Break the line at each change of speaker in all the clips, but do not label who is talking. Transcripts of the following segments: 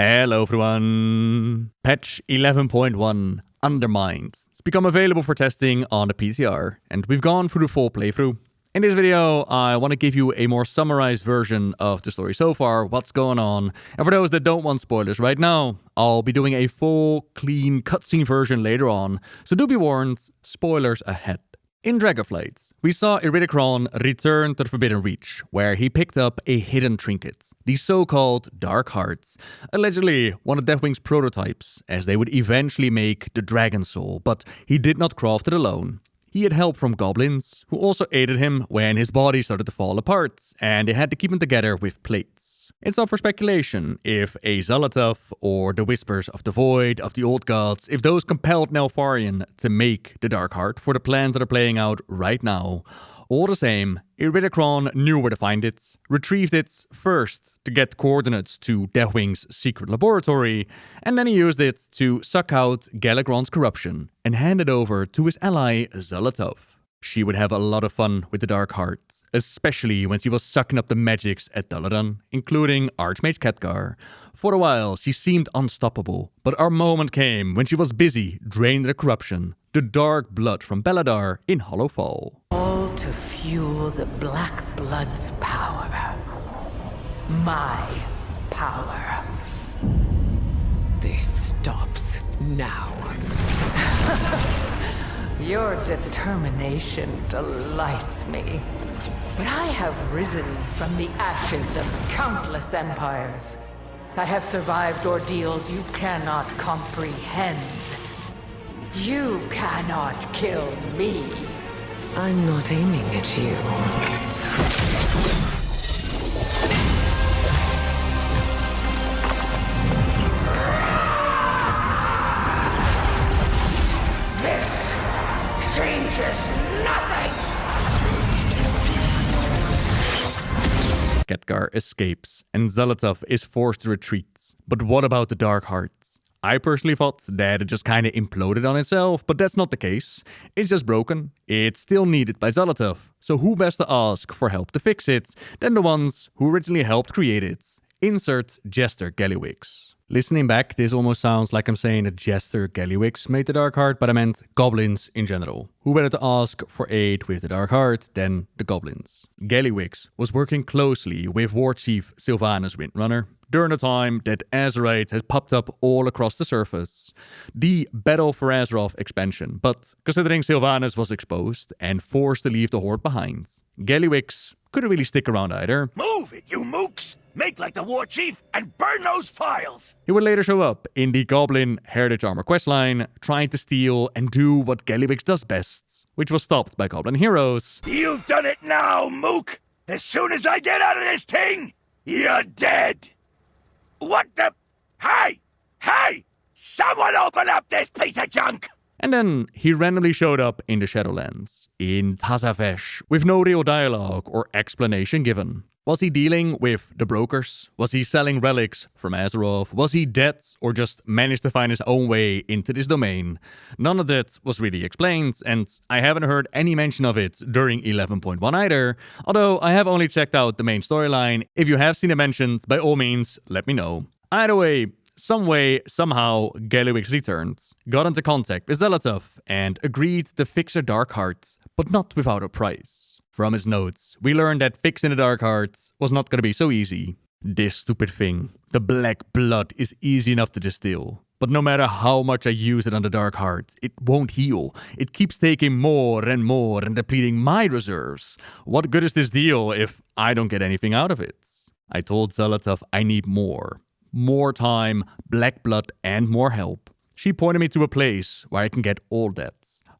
Hello everyone! Patch 11.1 Undermine has become available for testing on the PTR, and we've gone through the full playthrough. In this video, I want to give you a more summarized version of the story so far, what's going on, and for those that don't want spoilers right now, I'll be doing a full, clean cutscene version later on, so do be warned, spoilers ahead. In Dragonflight, we saw Yogg-Saron return to the Forbidden Reach, where he picked up a hidden trinket, the so-called Dark Heart, allegedly one of Deathwing's prototypes, as they would eventually make the Dragon Soul, but he did not craft it alone. He had help from goblins, who also aided him when his body started to fall apart, and they had to keep him together with plates. It's up for speculation if a Xal'atath or the Whispers of the Void of the Old Gods, if those compelled Neltharion to make the Dark Heart for the plans that are playing out right now. All the same, Yogg-Saron knew where to find it, retrieved it first to get coordinates to Deathwing's secret laboratory, and then he used it to suck out Gallywix's corruption and hand it over to his ally Xal'atath. She would have a lot of fun with the Dark Heart, especially when she was sucking up the magics at Dalaran, including Archmage Khadgar. For a while, she seemed unstoppable, but our moment came when she was busy draining the corruption, the dark blood from Beladar in Hollowfall.
All to fuel the Black Blood's power. My power. This stops now. Your determination delights me. But I have risen from the ashes of countless empires. I have survived ordeals you cannot comprehend. You cannot kill me. I'm not aiming at you. This changes nothing!
Khadgar escapes, and Xal'atath is forced to retreat. But what about the Dark Heart? I personally thought that it just kinda imploded on itself, but that's not the case. It's just broken. It's still needed by Xal'atath, so who best to ask for help to fix it than the ones who originally helped create it? Insert Jester Gallywix. Listening back, this almost sounds like I'm saying that Jester Gallywix made the Dark Heart, but I meant goblins in general. Who better to ask for aid with the Dark Heart than the goblins? Gallywix was working closely with War Chief Sylvanas Windrunner during the time that Azeroth has popped up all across the surface. The Battle for Azeroth expansion, but considering Sylvanas was exposed and forced to leave the Horde behind, Gallywix couldn't really stick around either.
Move it, you mooks! Make like the War Chief and burn those files!
He would later show up in the Goblin Heritage Armor questline, trying to steal and do what Gallywix does best, which was stopped by Goblin heroes.
You've done it now, mook! As soon as I get out of this thing, you're dead! What the... Hey! Hey! Someone open up this piece of junk!
And then he randomly showed up in the Shadowlands, in Tazafesh, with no real dialogue or explanation given. Was he dealing with the brokers? Was he selling relics from Azeroth? Was he dead or just managed to find his own way into this domain? None of that was really explained, and I haven't heard any mention of it during 11.1 either, although I have only checked out the main storyline. If you have seen it mentioned, by all means, let me know. Either way, somehow, Gallywix returned, got into contact with Xal'atath, and agreed to fix her Dark Heart, but not without a price. From his notes, we learned that fixing the Dark Heart was not gonna be so easy. This stupid thing, the Black Blood, is easy enough to distill. But no matter how much I use it on the Dark Heart, it won't heal. It keeps taking more and more and depleting my reserves. What good is this deal if I don't get anything out of it? I told Xal'atath I need more. More time, Black Blood, and more help. She pointed me to a place where I can get all that.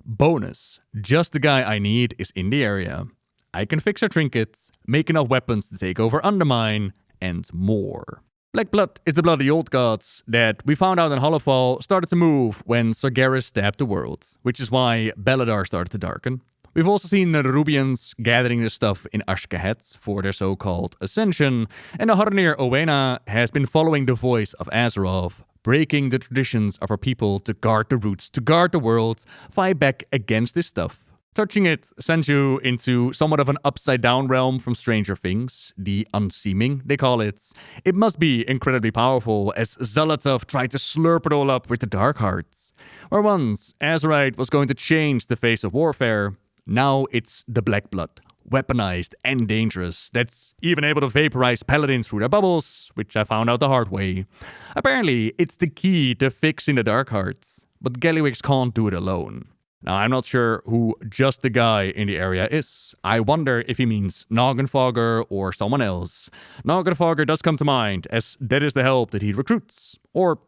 Bonus, just the guy I need is in the area. I can fix her trinkets, make enough weapons to take over Undermine, and more. Black Blood is the blood of the old gods that we found out in Hollowfall started to move when Sargeras stabbed the world, which is why Beladar started to darken. We've also seen the Rubians gathering this stuff in Azj-Kahet for their so-called ascension, and the Harnir Owena has been following the voice of Azeroth, breaking the traditions of our people to guard the roots, to guard the world, fight back against this stuff. Touching it sends you into somewhat of an upside-down realm from Stranger Things, the unseeming, they call it. It must be incredibly powerful, as Xal'atath tried to slurp it all up with the Dark Hearts. Where once Azeroth was going to change the face of warfare, now it's the Black Blood, weaponized and dangerous, that's even able to vaporize paladins through their bubbles, which I found out the hard way. Apparently, it's the key to fixing the Dark Hearts, but Gallywix can't do it alone. Now, I'm not sure who just the guy in the area is. I wonder if he means Noggenfogger or someone else. Noggenfogger does come to mind, as that is the help that he recruits, or,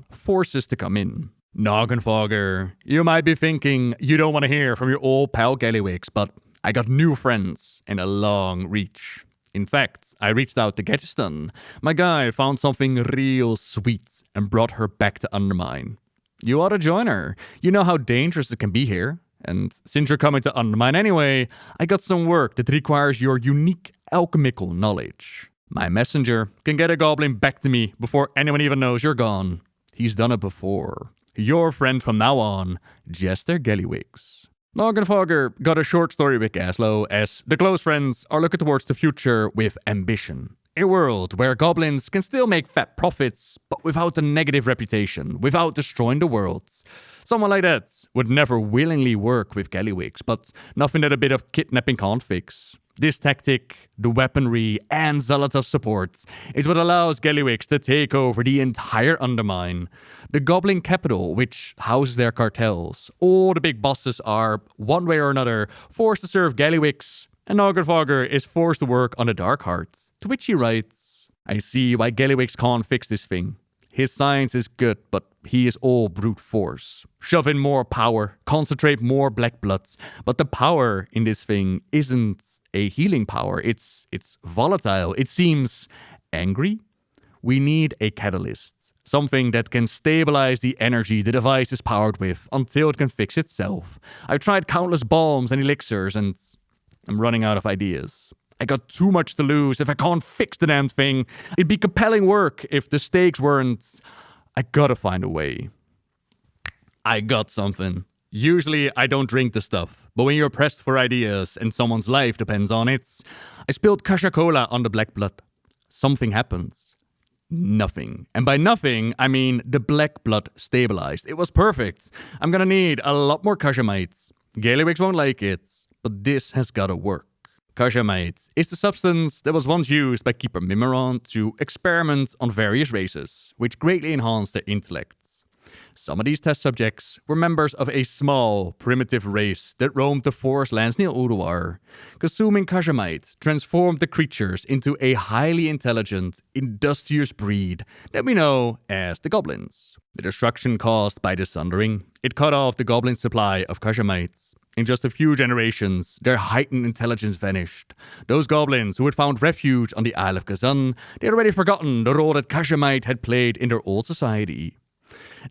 forces to come in. Noggenfogger, you might be thinking you don't want to hear from your old pal Gallywix, but I got new friends and a long reach. In fact, I reached out to Gettyston. My guy found something real sweet and brought her back to Undermine. You ought to join her. You know how dangerous it can be here. And since you're coming to Undermine anyway, I got some work that requires your unique alchemical knowledge. My messenger can get a goblin back to me before anyone even knows you're gone. He's done it before. Your friend from now on, Jester Gallywix. Noggenfogger got a short story with Gaslow, as the close friends are looking towards the future with ambition. A world where goblins can still make fat profits, but without a negative reputation, without destroying the world. Someone like that would never willingly work with Gallywix, but nothing that a bit of kidnapping can't fix. This tactic, the weaponry, and Xal'atath's support is what allows Gallywix to take over the entire Undermine. The Goblin capital, which houses their cartels. All the big bosses are, one way or another, forced to serve Gallywix, and Noggenfogger is forced to work on the Dark Hearts. To which he writes, I see why Gallywix can't fix this thing. His science is good, but he is all brute force. Shove in more power, concentrate more black bloods, but the power in this thing isn't a healing power. It's volatile. It seems angry. We need a catalyst. Something that can stabilize the energy the device is powered with until it can fix itself. I've tried countless bombs and elixirs, and I'm running out of ideas. I got too much to lose if I can't fix the damn thing. It'd be compelling work if the stakes weren't. I gotta find a way. I got something. Usually I don't drink the stuff, but when you're pressed for ideas and someone's life depends on it, I spilled kasha cola on the black blood. Something happens. Nothing. And by nothing, I mean the black blood stabilized. It was perfect. I'm gonna need a lot more kaja'mites. Gallywix won't like it, but this has gotta work. Kaja'mite is the substance that was once used by Keeper Mimiron to experiment on various races, which greatly enhanced their intellects. Some of these test subjects were members of a small, primitive race that roamed the forest lands near Ulduar. Consuming Kaja'mite transformed the creatures into a highly intelligent, industrious breed that we know as the Goblins. The destruction caused by the Sundering, it cut off the Goblin supply of Kaja'mites. In just a few generations, their heightened intelligence vanished. Those goblins who had found refuge on the Isle of Kazan, they had already forgotten the role that Kaja'mite had played in their old society.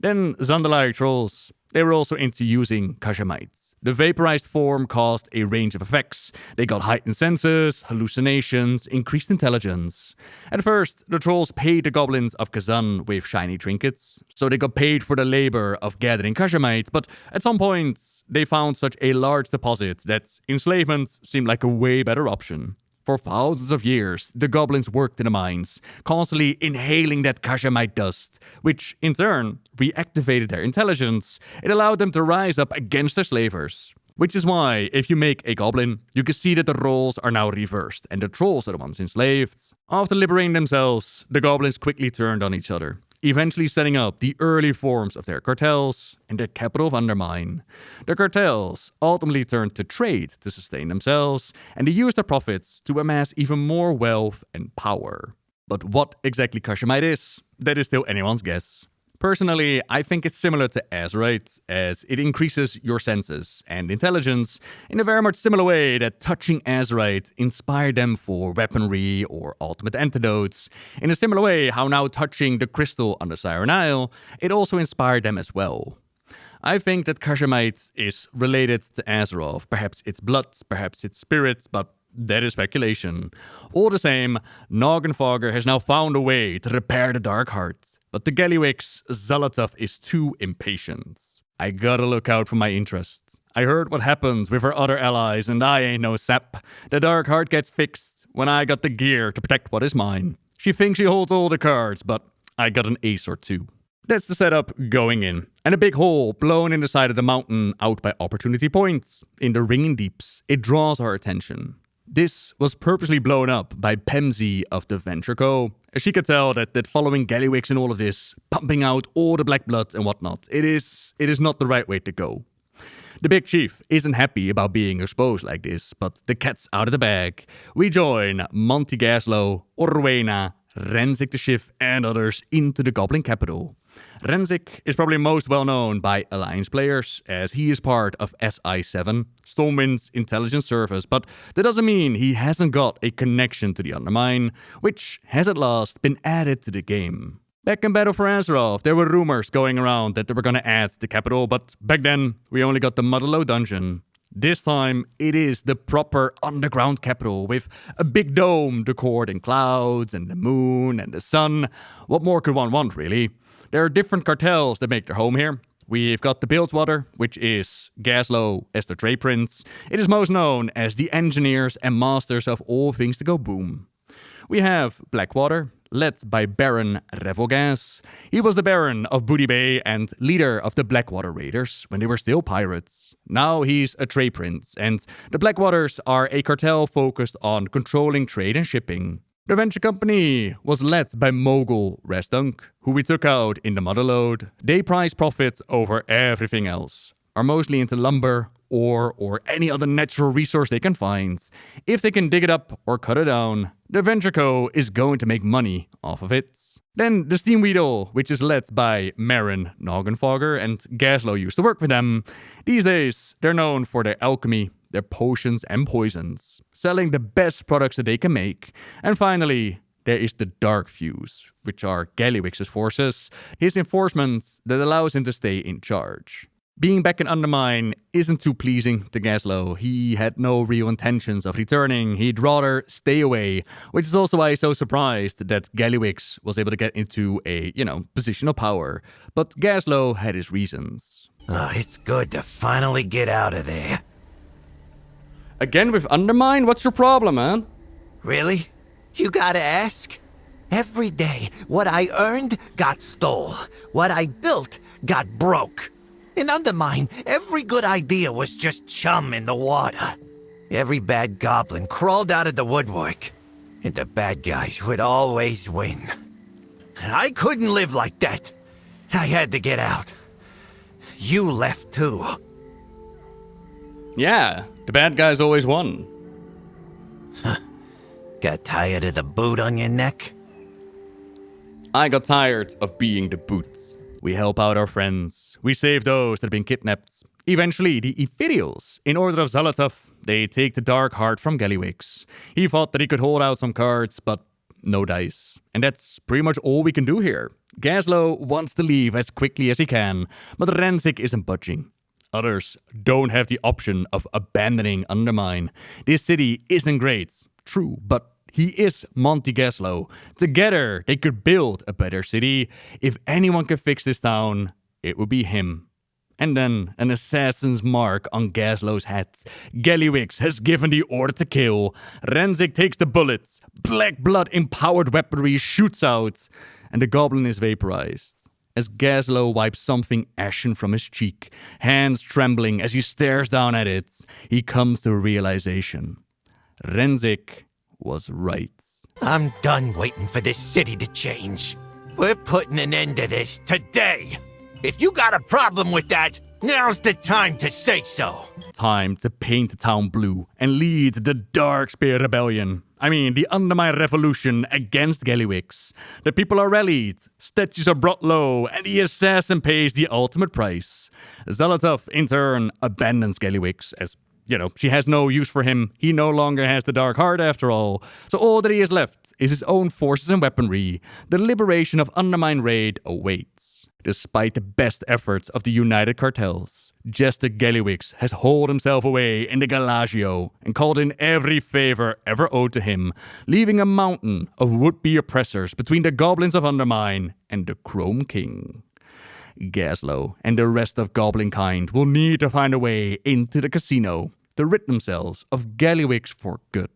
Then Zandalari trolls, they were also into using Kaja'mites. The vaporized form caused a range of effects. They got heightened senses, hallucinations, increased intelligence. At first, the trolls paid the goblins of Kazan with shiny trinkets, so they got paid for the labor of gathering Kaja'mites, but at some point, they found such a large deposit that enslavement seemed like a way better option. For thousands of years, the goblins worked in the mines, constantly inhaling that Kaja'mite dust, which, in turn, reactivated their intelligence. It allowed them to rise up against their slavers. Which is why, if you make a goblin, you can see that the roles are now reversed, and the trolls are the ones enslaved. After liberating themselves, the goblins quickly turned on each other, eventually setting up the early forms of their cartels in the capital of Undermine. The cartels ultimately turned to trade to sustain themselves, and they used their profits to amass even more wealth and power. But what exactly Kaja'mite is, that is still anyone's guess. Personally, I think it's similar to Azeroth, as it increases your senses and intelligence in a very much similar way that touching Azeroth inspired them for weaponry or ultimate antidotes. In a similar way, how now touching the crystal on the Siren Isle, it also inspired them as well. I think that Kaja'mite is related to Azeroth. Perhaps it's blood, perhaps it's spirit, but that is speculation. All the same, Noggenfogger has now found a way to repair the Dark Heart. But the Gallywix Xal'atath is too impatient. I gotta look out for my interests. I heard what happens with her other allies, and I ain't no sap. The dark heart gets fixed when I got the gear to protect what is mine. She thinks she holds all the cards, but I got an ace or two. That's the setup going in, and a big hole blown in the side of the mountain out by opportunity points. In the ringing deeps, it draws our attention. This was purposely blown up by Pemsy of the Venture Co. As she could tell that following Gallywix and all of this, pumping out all the black blood and whatnot, it is not the right way to go. The big chief isn't happy about being exposed like this, but the cat's out of the bag. We join Monty Gaslow, Orwena, Renzik the Shiv, and others into the Goblin capital. Renzik is probably most well known by Alliance players, as he is part of SI7, Stormwind's intelligence service, but that doesn't mean he hasn't got a connection to the Undermine, which has at last been added to the game. Back in Battle for Azeroth, there were rumors going around that they were going to add the capital, but back then, we only got the Motherload dungeon. This time, it is the proper underground capital with a big dome decored in clouds and the moon and the sun. What more could one want, really? There are different cartels that make their home here. We've got the Bilgewater, which is Gaslow as the trade prince. It is most known as the engineers and masters of all things to go boom. We have Blackwater, led by Baron Revogas. He was the Baron of Booty Bay and leader of the Blackwater Raiders when they were still pirates. Now he's a trade prince, and the Blackwaters are a cartel focused on controlling trade and shipping. The venture company was led by Mogul Restunk, who we took out in the Motherload. They prize profits over everything else, are mostly into lumber, ore, or any other natural resource they can find. If they can dig it up or cut it down, the Venture Co. is going to make money off of it. Then the Steam Weedle, which is led by Marin Noggenfogger, and Gaslow used to work with them. These days, they're known for their alchemy, their potions and poisons, selling the best products that they can make. And finally, there is the Dark Fuse, which are Gallywix's forces, his enforcement that allows him to stay in charge. Being back in Undermine isn't too pleasing to Gaslow. He had no real intentions of returning. He'd rather stay away, which is also why he's so surprised that Gallywix was able to get into a, position of power. But Gaslow had his reasons.
Oh, it's good to finally get out of there.
Again with Undermine? What's your problem, man?
Really? You gotta ask? Every day, what I earned got stole. What I built got broke. In Undermine, every good idea was just chum in the water. Every bad goblin crawled out of the woodwork, and the bad guys would always win. I couldn't live like that. I had to get out. You left too.
Yeah, the bad guys always won.
Got tired of the boot on your neck?
I got tired of being the boots. We help out our friends. We save those that have been kidnapped. Eventually, the Ethereals, in order of Xal'atath, they take the Dark Heart from Gallywix. He thought that he could hold out some cards, but no dice. And that's pretty much all we can do here. Gaslow wants to leave as quickly as he can, but Renzik isn't budging. Others don't have the option of abandoning Undermine. This city isn't great, true, but he is Monty Gaslow. Together, they could build a better city. If anyone could fix this town, it would be him. And then, an assassin's mark on Gaslow's hat. Gallywix has given the order to kill. Renzik takes the bullets. Black blood-empowered weaponry shoots out. And the goblin is vaporized. As Gaslow wipes something ashen from his cheek, hands trembling as he stares down at it, he comes to a realization. Renzik was right.
I'm done waiting for this city to change. We're putting an end to this today. If you got a problem with that, now's the time to say so.
Time to paint the town blue and lead the Darkspear Rebellion. The Undermine Revolution against Gallywix. The people are rallied, statues are brought low, and the assassin pays the ultimate price. Xal'atath, in turn, abandons Gallywix as, she has no use for him. He no longer has the Dark Heart after all. So all that he has left is his own forces and weaponry. The liberation of Undermine Raid awaits. Despite the best efforts of the United Cartels, Jester Gallywix has hauled himself away in the Galagio and called in every favor ever owed to him, leaving a mountain of would-be oppressors between the goblins of Undermine and the Chrome King. Gaslow and the rest of Goblin kind will need to find a way into the casino to rid themselves of Gallywix for good.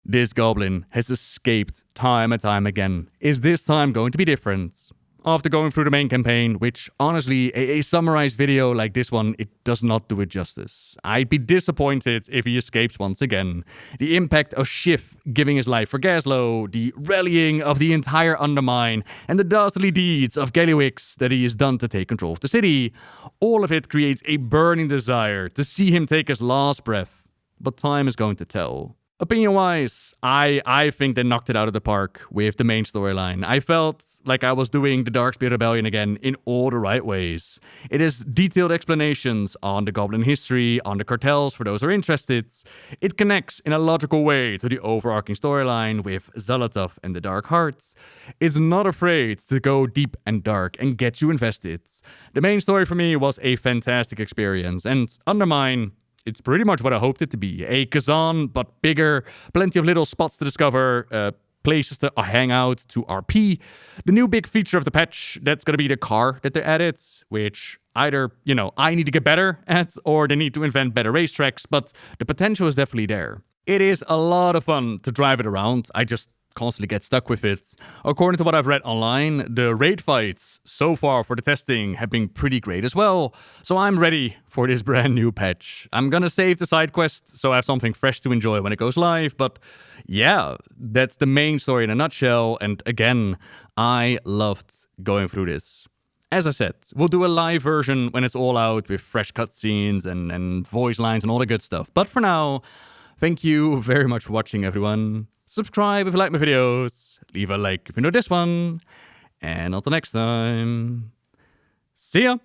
This Goblin has escaped time and time again. Is this time going to be different? After going through the main campaign, which honestly, a summarized video like this one, it does not do it justice. I'd be disappointed if he escapes once again. The impact of Schiff giving his life for Gaslow, the rallying of the entire Undermine, and the dastardly deeds of Gallywix that he has done to take control of the city, all of it creates a burning desire to see him take his last breath. But time is going to tell. Opinion-wise, I think they knocked it out of the park with the main storyline. I felt like I was doing the Darkspear Rebellion again in all the right ways. It has detailed explanations on the Goblin history, on the cartels for those who are interested. It connects in a logical way to the overarching storyline with Xal'atath and the Dark Hearts. It's not afraid to go deep and dark and get you invested. The main story for me was a fantastic experience, and Undermine, it's pretty much what I hoped it to be. A Kazan, but bigger. Plenty of little spots to discover. Places to hang out, to RP. The new big feature of the patch, that's going to be the car that they added, which either, I need to get better at, or they need to invent better racetracks, but the potential is definitely there. It is a lot of fun to drive it around. I just constantly get stuck with it. According to what I've read online, the raid fights so far for the testing have been pretty great as well. So I'm ready for this brand new patch. I'm gonna save the side quest so I have something fresh to enjoy when it goes live. But yeah, that's the main story in a nutshell. And again, I loved going through this. As I said, we'll do a live version when it's all out with fresh cutscenes and voice lines and all the good stuff. But for now, thank you very much for watching, everyone. Subscribe if you like my videos, leave a like if you know this one, and until next time, see ya!